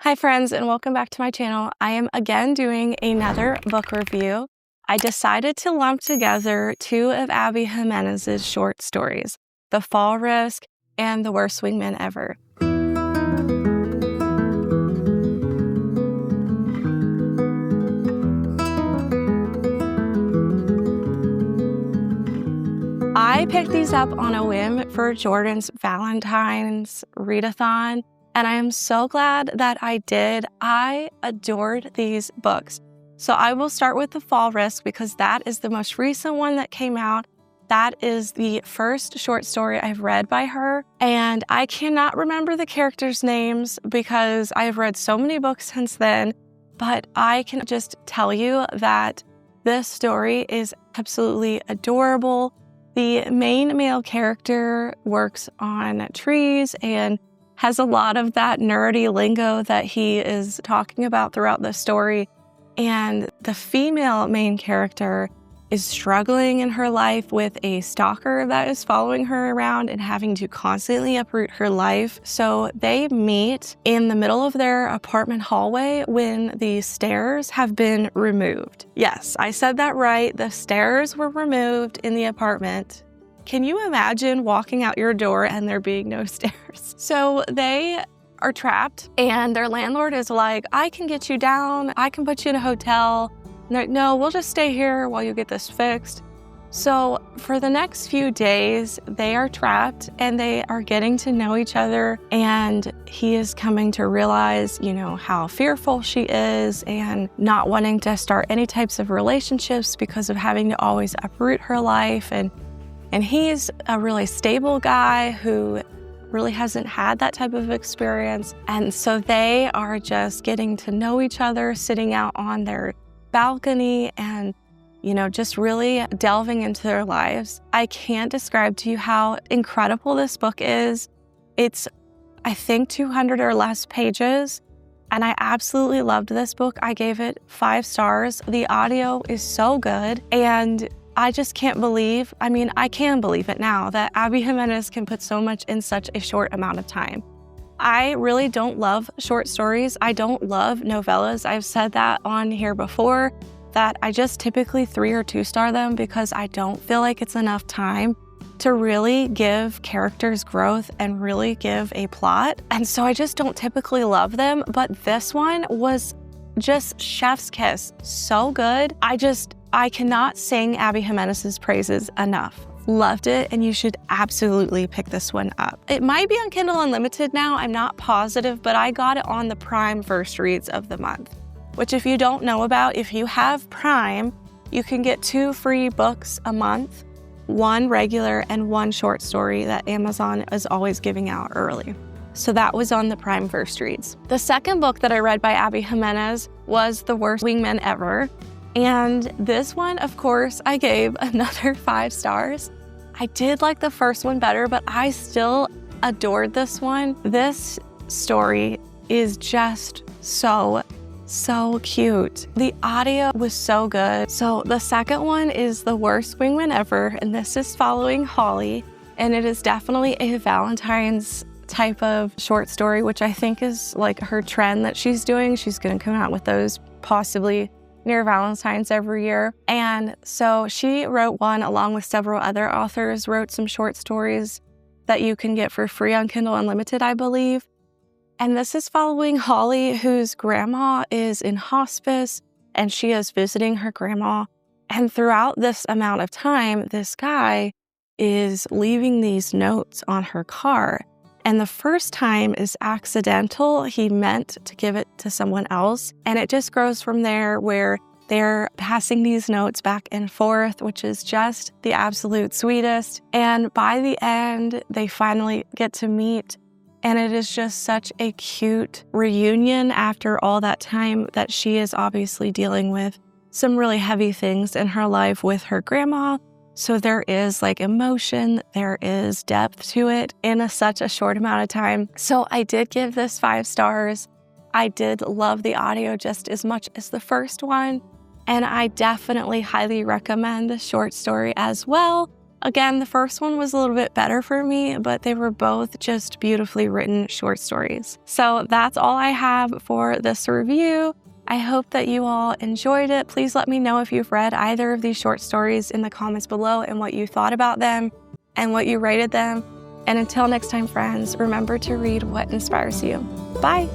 Hi friends, and welcome back to my channel. I am again doing another book review. I decided to lump together two of Abby Jimenez's short stories, The Fall Risk and The Worst Wingman Ever. I picked these up on a whim for Jordan's Valentine's readathon, and I am so glad that I did. I adored these books. So I will start with The Fall Risk because that is the most recent one that came out. That is the first short story I've read by her, and I cannot remember the characters' names because I've read so many books since then, but I can just tell you that this story is absolutely adorable. The main male character works on trees and has a lot of that nerdy lingo that he is talking about throughout the story. And the female main character is struggling in her life with a stalker that is following her around and having to constantly uproot her life. So they meet in the middle of their apartment hallway when the stairs have been removed. Yes, I said that right. The stairs were removed in the apartment. Can you imagine walking out your door and there being no stairs? So they are trapped and their landlord is like, I can get you down. I can put you in a hotel. And they're like, no, we'll just stay here while you get this fixed. So for the next few days, they are trapped and they are getting to know each other. And he is coming to realize, how fearful she is and not wanting to start any types of relationships because of having to always uproot her life. And he's a really stable guy who really hasn't had that type of experience. And so they are just getting to know each other, sitting out on their balcony and, just really delving into their lives. I can't describe to you how incredible this book is. It's, I think, 200 or less pages. And I absolutely loved this book. I gave it 5 stars. The audio is so good. And I just can't believe, I can believe it now, that Abby Jimenez can put so much in such a short amount of time. I really don't love short stories. I don't love novellas. I've said that on here before, that I just typically 3 or 2 star them because I don't feel like it's enough time to really give characters growth and really give a plot. And so I just don't typically love them, but this one was just chef's kiss. So good. I cannot sing Abby Jimenez's praises enough. Loved it, and you should absolutely pick this one up. It might be on Kindle Unlimited now, I'm not positive, but I got it on the Prime First Reads of the month, which if you don't know about, if you have Prime, you can get 2 free books a month, 1 regular and 1 short story that Amazon is always giving out early. So that was on the Prime First Reads. The second book that I read by Abby Jimenez was The Worst Wingman Ever. And this one, of course, I gave another 5 stars. I did like the first one better, but I still adored this one. This story is just so cute. The audio was so good. So the second one is The Worst Wingman Ever, and this is following Holly, and it is definitely a Valentine's type of short story, which I think is like her trend that she's doing. She's going to come out with those possibly near Valentine's every year. And so she wrote one along with several other authors, wrote some short stories that you can get for free on Kindle Unlimited, I believe. And this is following Holly, whose grandma is in hospice and she is visiting her grandma. And throughout this amount of time, this guy is leaving these notes on her car. And the first time is accidental. He meant to give it to someone else. And it just grows from there where they're passing these notes back and forth, which is just the absolute sweetest. And by the end, they finally get to meet. And it is just such a cute reunion after all that time that she is obviously dealing with some really heavy things in her life with her grandma. So there is emotion, there is depth to it in such a short amount of time. So I did give this 5 stars. I did love the audio just as much as the first one. And I definitely highly recommend the short story as well. Again, the first one was a little bit better for me, but they were both just beautifully written short stories. So that's all I have for this review. I hope that you all enjoyed it. Please let me know if you've read either of these short stories in the comments below and what you thought about them and what you rated them. And until next time, friends, remember to read what inspires you. Bye.